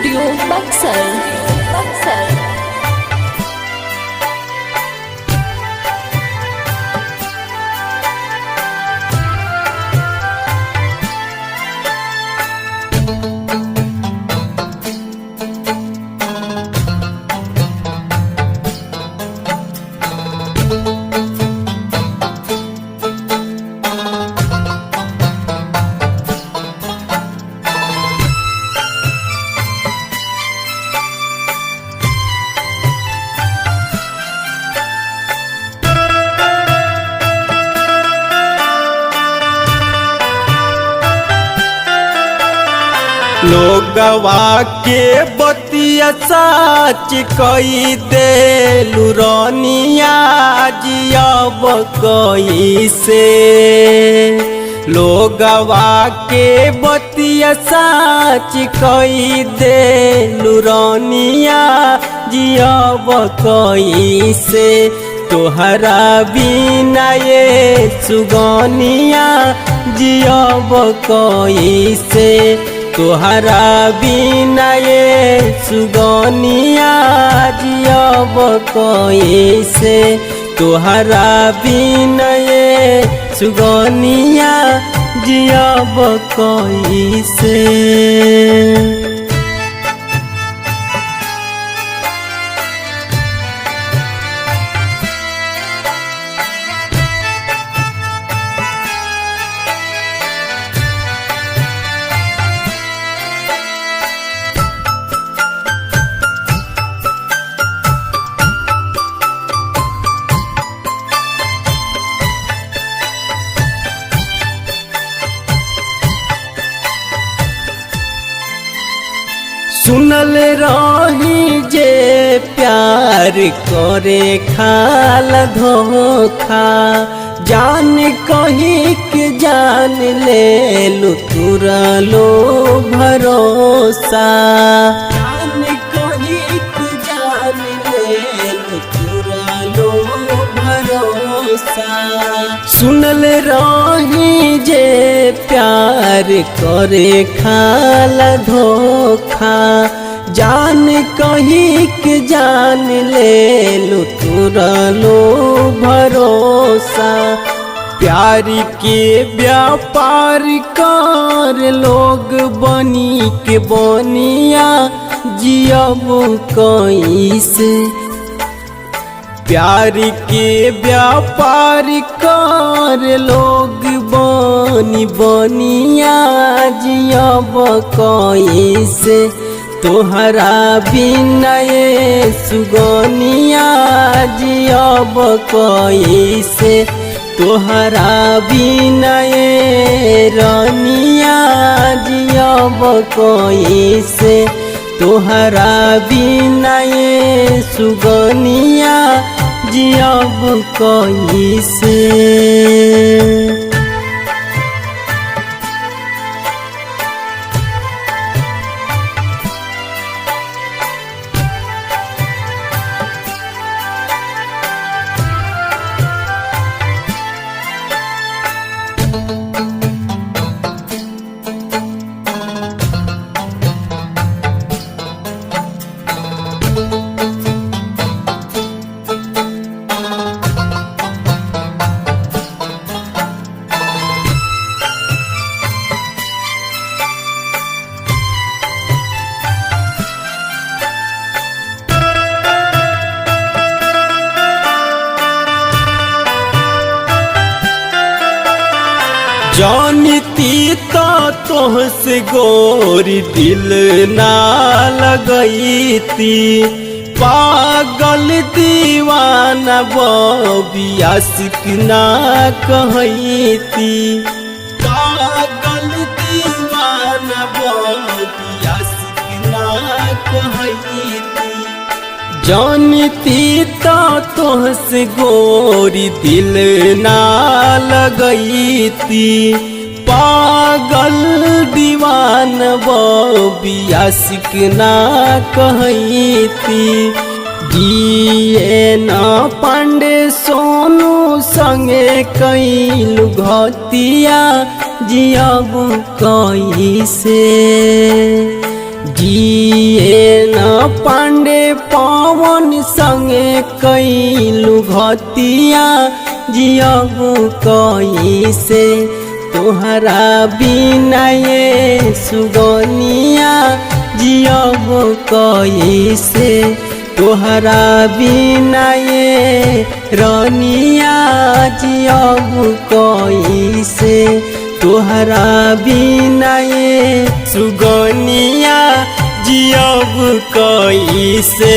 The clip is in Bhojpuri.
स्टूडियो बक्सर। लोगवा के बतिया साच कई देलु रनिया जियब कैसे। लोगवा के बतिया साच कई देलु रनिया जियब कैसे। तोहरा बिना ये सुगनिया जियब कैसे। तोहरा बिना ये सुगनिया जियब कैसे। तोहरा बिना ये सुगनिया जियब कैसे। सुनल रही जे प्यार करे खाल धोखा। जान कही के जान ले लू तुरलो भरोसा। जान कही के जान ले लू तुरलो भरोसा। सुनल रही जे प्यार करे खाल धोखा। जान कही के जान ले लू तुरलो भरोसा। प्यार के व्यापार कर लोग बनी के बनिया जियब कैसे। प्यार के व्यापार कर लोग बनी बनिया जियब कैसे। तोहरा बिना ये सुगनिया जियब कैसे। तोहरा बिना ये रनिया जियब कैसे। तोहरा बिना ये सुगनिया जियब कैसे। जानती तो तोहसे गोरी दिल ना लगईती। पागल दीवाना बबी आशिक ना कहती। पागल दीवाना बबी आशिक ना कहती। जानती तो तोहसे गोरी दिल ना लगईती। पागल दीवान बबी आशिक ना कहती। दिए ना पांडे सोनू संगे कैलू घतिया जियब कैसे। जिए न पांडे पवन संगे कैलू घतिया जियब कैसे तोहरा बिना ये सुगनिया जियब कैसे तोहरा बिना ये रनिया जियब कैसे तोहरा बिना ये सुगनिया जियब कैसे।